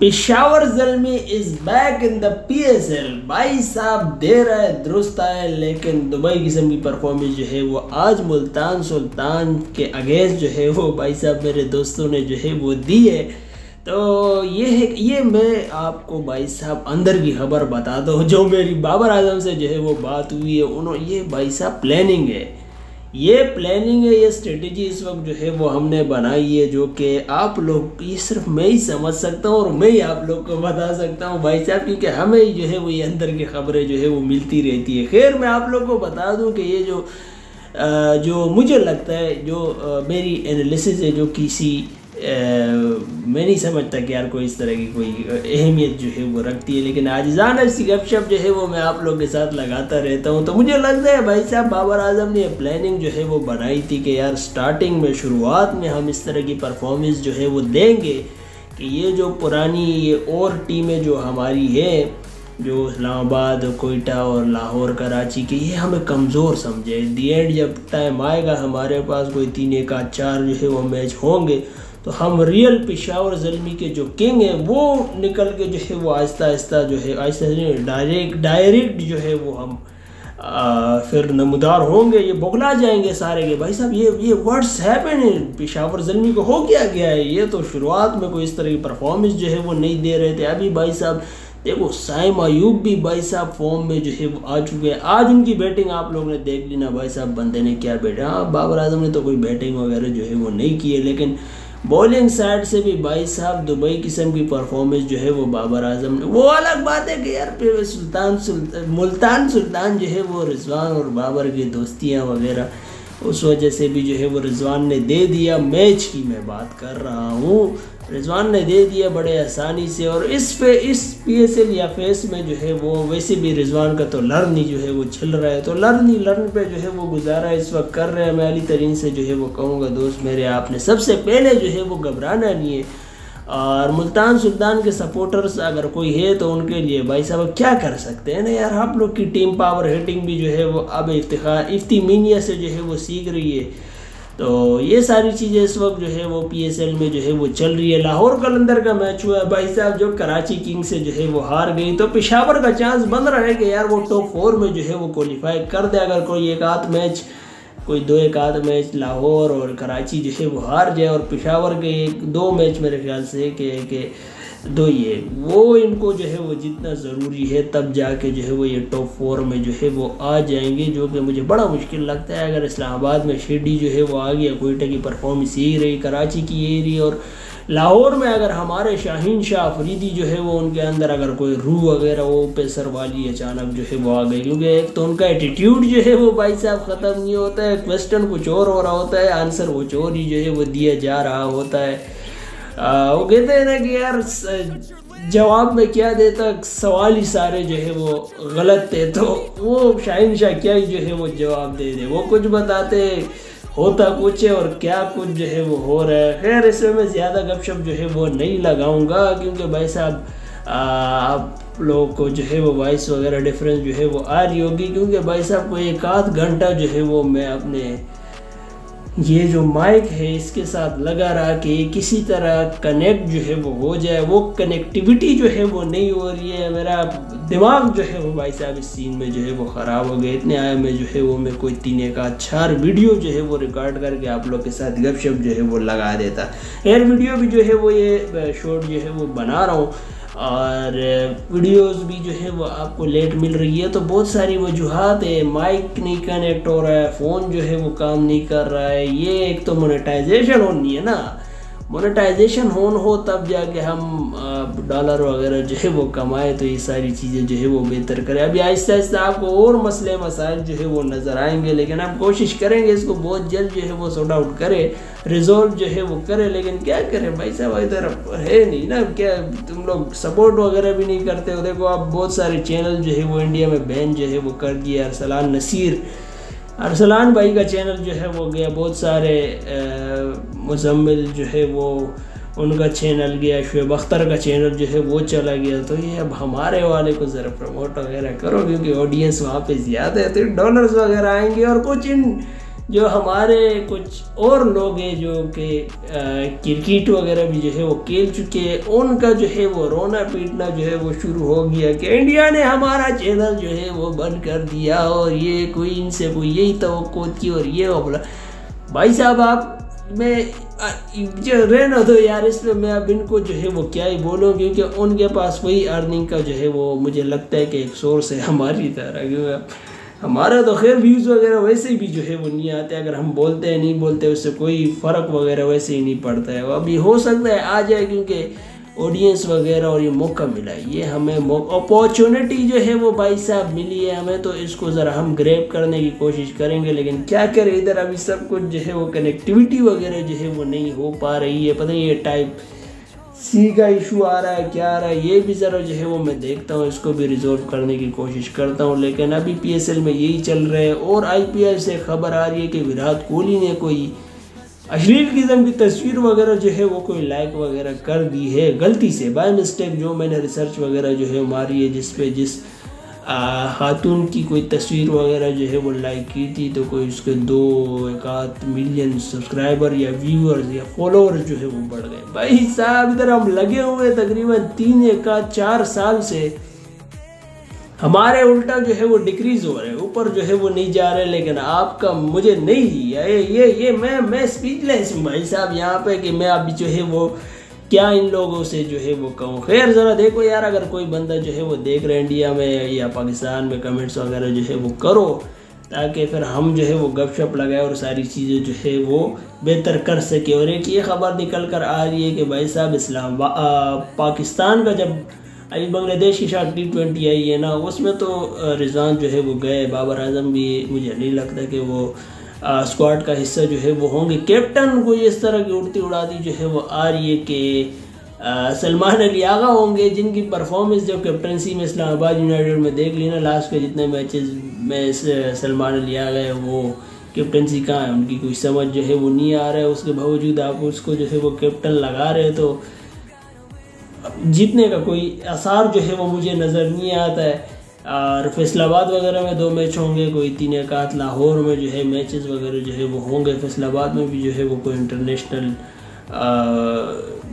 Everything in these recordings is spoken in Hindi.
Peshawar Zalmi is back in the PSL। भाई साहब दे रहा है दुरुस्त है, लेकिन दुबई किस्म की परफॉर्मेंस जो है वो आज मुल्तान सुल्तान के अगेंस्ट जो है वो भाई साहब मेरे दोस्तों ने जो है वो दी है। तो ये मैं आपको भाई साहब अंदर की खबर बता दूँ, जो मेरी बाबर आजम से जो है वो बात हुई है, उन्होंने ये भाई साहब प्लानिंग है, ये स्ट्रेटेजी इस वक्त जो है वो हमने बनाई है, जो कि आप लोग ये सिर्फ मैं ही समझ सकता हूँ और मैं ही आप लोग को बता सकता हूँ भाई साहब, क्योंकि हमें ही जो है वो ये अंदर की खबरें जो है वो मिलती रहती है। खैर मैं आप लोग को बता दूँ कि ये जो मुझे लगता है, जो मेरी एनालिसिस है, जो किसी मैं नहीं समझता कि यार कोई इस तरह की कोई अहमियत जो है वो रखती है, लेकिन आजिज़ाना सी गपशप जो है वो मैं आप लोग के साथ लगाता रहता हूँ। तो मुझे लगता है भाई साहब बाबर आजम ने प्लानिंग जो है वो बनाई थी कि यार स्टार्टिंग में शुरुआत में हम इस तरह की परफॉर्मेंस जो है वो देंगे कि ये जो पुरानी ये और टीमें जो हमारी है, जो इस्लामाबाद, कोयटा और लाहौर, कराची के, ये हमें कमज़ोर समझे। दी एंड जब टाइम आएगा हमारे पास कोई 3-1-4 जो है वो मैच होंगे, तो हम रियल पेशावर ज़ल्मी के जो किंग है वो निकल के जो है वो आहिस्ता आहिस्ता जो है, आहिस्ता डायरेक्ट जो है वो हम फिर नमदार होंगे, ये बगला जाएंगे सारे के। भाई साहब ये व्हाट्स हैपन है, पेशावर ज़ल्मी को हो क्या गया है? ये तो शुरुआत में कोई इस तरह की परफॉर्मेंस जो है वो नहीं दे रहे थे। अभी भाई साहब देखो साइम अयूब भी भाई साहब फॉर्म में जो है वो आ चुके हैं। आज उनकी बैटिंग आप लोगों ने देख ली ना भाई साहब, बंदे ने क्या बैठा। हाँ बाबर आजम ने तो कोई बैटिंग वगैरह जो है वो नहीं की है, लेकिन बॉलिंग साइड से भी भाई साहब दुबई किस्म की परफॉर्मेंस जो है वो बाबर आजम ने, वो अलग बात है कि यार मुल्तान सुल्तान जो है वो रिजवान और बाबर की दोस्तियाँ वगैरह, उस वजह से भी जो है वो रिजवान ने दे दिया। मैच की मैं बात कर रहा हूँ, रिजवान ने दे दिया बड़े आसानी से। और इस PSL या फेस में जो है वो वैसे भी रिजवान का तो लर्न ही जो है वो छिल रहा है, तो लर्न पे जो है वो गुजारा इस वक्त कर रहे हैं। मैं अली तरीन से जो है वो कहूँगा दोस्त मेरे, आपने सबसे पहले जो है वो घबराना नहीं है। और मुल्तान सुल्तान के सपोर्टर्स अगर कोई है तो उनके लिए भाई साहब क्या कर सकते हैं ना यार, आप लोग की टीम पावर हिटिंग भी जो है वो अब इफ्तिमीनिया से जो है वो सीख रही है। तो ये सारी चीज़ें इस वक्त जो है वो PSL में जो है वो चल रही है। लाहौर कलंदर का मैच हुआ है भाई साहब, जो कराची किंग से जो है वो हार गई, तो पेशावर का चांस बन रहा है कि यार वो टॉप 4 में जो है वो क्वालिफाई कर दे। अगर कोई 2-1 मैच लाहौर और कराची जो है वो हार जाए, और पेशावर के 1-2 मैच मेरे ख्याल से कि 2 ही है, वो इनको जो है वो जितना ज़रूरी है, तब जाके जो है वो ये टॉप 4 में जो है वो आ जाएंगे, जो कि मुझे बड़ा मुश्किल लगता है। अगर इस्लामाबाद में शिरडी जो है वो आ गया, कोयटा की परफॉर्मेंस यही रही, कराची की यही रही, और लाहौर में अगर हमारे शाहीन शाह अफरीदी जो है वो उनके अंदर अगर कोई रूह वगैरह वो पेसर वाली अचानक जो है वो आ गई, क्योंकि एक तो उनका एटीट्यूड जो है वो भाई साहब ख़त्म नहीं होता है, क्वेश्चन कुछ और हो रहा होता है, आंसर कुछ और ही जो है वो दिया जा रहा होता है। वो कहते हैं ना कि यार जवाब में क्या देता, सवाल ही सारे जो है वो गलत थे, तो वो शाहीन शाह क्या ही जो है वो जवाब दे दे, वो कुछ बताते होता कुछ है और क्या कुछ जो है वो हो रहा है। खैर इसमें मैं ज़्यादा गपशप जो है वो नहीं लगाऊंगा, क्योंकि भाई साहब आप लोगों को जो है वो वॉइस वगैरह डिफरेंस जो है वो आ रही होगी, क्योंकि भाई साहब को 1-8 घंटा जो है वो मैं अपने ये जो माइक है इसके साथ लगा रहा कि किसी तरह कनेक्ट जो है वो हो जाए, वो कनेक्टिविटी जो है वो नहीं हो रही है। मेरा दिमाग जो है वो भाई साहब इस सीन में जो है वो ख़राब हो गया। इतने आए में जो है वो मैं कोई 3-1-4 वीडियो जो है वो रिकॉर्ड करके आप लोग के साथ गपशप जो है वो लगा देता। यार वीडियो भी जो है वो ये शॉर्ट जो है वो बना रहा हूँ, और वीडियोस भी जो है वो आपको लेट मिल रही है, तो बहुत सारी वजूहात है। माइक नहीं कनेक्ट हो रहा है, फ़ोन जो है वो काम नहीं कर रहा है, ये एक तो मोनेटाइजेशन होनी है ना, मोनेटाइजेशन हो तब जाके हम डॉलर वगैरह जो है वो कमाए, तो ये सारी चीज़ें जो है वो बेहतर करें। अभी आहिस्ता आहिस्ता आपको और मसले मसाइल जो है वो नज़र आएंगे, लेकिन हम कोशिश करेंगे इसको बहुत जल्द जो है वो सॉर्ट आउट करें, रिजॉल्व जो है वो करें। लेकिन क्या करें भाई साहब, इधर है नहीं ना, क्या तुम लोग सपोर्ट वगैरह भी नहीं करते हो। देखो आप बहुत सारे चैनल जो है वो इंडिया में बैन जो है वो कर दिया। अरसलान भाई का चैनल जो है वो गया, बहुत सारे मुजम्मिल जो है वो उनका चैनल गया, शुएब अख्तर का चैनल जो है वो चला गया। तो ये अब हमारे वाले को ज़रा प्रमोट वगैरह करो, क्योंकि ऑडियंस वहाँ पे ज़्यादा है, तो डॉलर्स वगैरह आएंगे। और कुछ इन जो हमारे कुछ और लोग हैं जो कि क्रिकेट वगैरह भी जो है वो खेल चुके हैं, उनका जो है वो रोना पीटना जो है वो शुरू हो गया कि इंडिया ने हमारा चैनल जो है वो बंद कर दिया और ये कोई इनसे कोई यही तवक्को थी और ये बोला। भाई साहब आप मैं जो रहना दो यार, इसमें मैं अब इनको जो है वो क्या ही बोलूँ, क्योंकि उनके पास वही अर्निंग का जो है वो मुझे लगता है कि एक सोर्स है हमारी तरह। क्योंकि हमारा तो खैर व्यूज़ वगैरह वैसे भी जो है वो नहीं आते, अगर हम बोलते हैं नहीं बोलते उससे कोई फ़र्क वगैरह वैसे ही नहीं पड़ता है। अभी हो सकता है आ जाए, क्योंकि ऑडियंस वगैरह और ये मौका मिला है, ये हमें अपॉर्चुनिटी जो है वो भाई साहब मिली है हमें, तो इसको ज़रा हम ग्रैब करने की कोशिश करेंगे। लेकिन क्या करें, इधर अभी सब कुछ जो है वो कनेक्टिविटी वगैरह जो है वो नहीं हो पा रही है। पता नहीं ये टाइप सी का इशू आ रहा है क्या आ रहा है, ये भी ज़रा जो है वो मैं देखता हूँ, इसको भी रिजॉल्व करने की कोशिश करता हूँ। लेकिन अभी PSL में यही चल रहा है। और IPL से खबर आ रही है कि विराट कोहली ने कोई अश्लील किस्म की तस्वीर वगैरह जो है वो कोई लाइक वगैरह कर दी है गलती से, बाय मिस्टेक। जो मैंने रिसर्च वगैरह जो है मारी है जिस खातून की कोई तस्वीर वगैरह जो है वो लाइक की थी, तो कोई उसके 2-1 मिलियन सब्सक्राइबर या व्यूअर्स या फॉलोअर्स जो है वो बढ़ गए। भाई साहब इधर हम लगे हुए तकरीबन 3-4 साल से, हमारे उल्टा जो है वो डिक्रीज हो रहे हैं, ऊपर जो है वो नहीं जा रहे। लेकिन आपका मुझे नहीं ये मैं स्पीचलेस हूँ भाई साहब यहाँ पे, कि मैं अभी जो है वो क्या इन लोगों से जो है वो कहूँ। खैर ज़रा देखो यार, अगर कोई बंदा जो है वो देख रहे इंडिया में या पाकिस्तान में, कमेंट्स वगैरह जो है वो करो, ताकि फिर हम जो है वो गपशप लगाए और सारी चीज़ें जो है वो बेहतर कर सके। और एक ये खबर निकल कर आ रही है कि भाई साहब पाकिस्तान का जब अभी बांग्लादेश की शायद T20 आई है ना, उसमें तो रिजवान जो है वो गए, बाबर आजम भी मुझे नहीं लगता कि वो स्क्वाड का हिस्सा जो है वो होंगे। कैप्टन को इस तरह की उड़ती उड़ाती जो है वो आ रही है कि सलमान अली आगा होंगे, जिनकी परफॉर्मेंस जो कैप्टनसी में इस्लामाबाद यूनाइटेड में देख ली ना, लास्ट के जितने मैचेस में सलमान अली आ गए, वो कैप्टनसी कहाँ है उनकी कोई समझ जो है वो नहीं आ रहा है। उसके बावजूद आप उसको जो है वो कैप्टन लगा रहे, तो जीतने का कोई आसार जो है वो मुझे नज़र नहीं आता है। और फैसलाबाद वगैरह में 2 मैच होंगे, कोई 3-1 लाहौर में जो है मैचेस वगैरह जो है वो होंगे। फैसलाबाद में भी जो है वो कोई इंटरनेशनल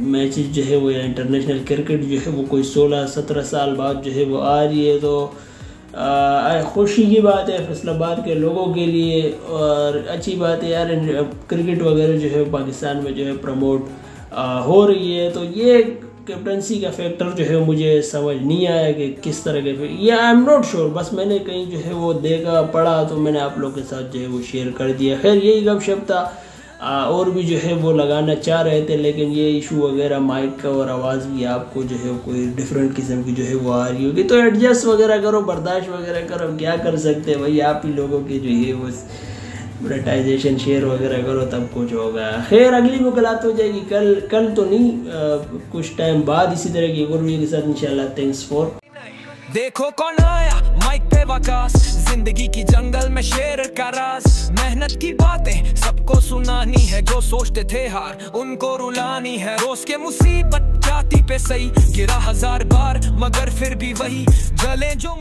मैचेस जो है वो या इंटरनेशनल क्रिकेट जो है वो कोई 16-17 साल बाद जो है वो आ रही है, तो खुशी की बात है फैसलाबाद के लोगों के लिए। और अच्छी बात है यार, क्रिकेट वगैरह जो है पाकिस्तान में जो है प्रमोट हो रही है। तो ये कैप्टनसी का फैक्टर जो है मुझे समझ नहीं आया कि किस तरह के, या आई एम नॉट श्योर, बस मैंने कहीं जो है वो देखा पढ़ा तो मैंने आप लोग के साथ जो है वो शेयर कर दिया। खैर यही गपशप था, और भी जो है वो लगाना चाह रहे थे, लेकिन ये इशू वगैरह माइक का और आवाज़ भी आपको जो है कोई डिफरेंट किस्म की जो है वो आ रही होगी, तो एडजस्ट वगैरह करो, बर्दाश्त वगैरह करो, क्या कर सकते हैं भाई। आप ही लोगों के जो है वो मोनेटाइजेशन शेयर वगैरह करो तब कुछ होगा। खैर अगली मुलाकात हो जाएगी कल तो नहीं, कुछ टाइम बाद इसी तरह की एक और वीडियो के साथ इंशाल्लाह। Thanks for. देखो कौन आया माइक पे वकास, जिंदगी की जंगल में शेर का राज, मेहनत की बातें सबको सुनानी है, जो सोचते थे हार उनको रुलानी है। रोज के मुसीबत जाती पे सही, गिरा 1000 बार मगर फिर भी वही गले जो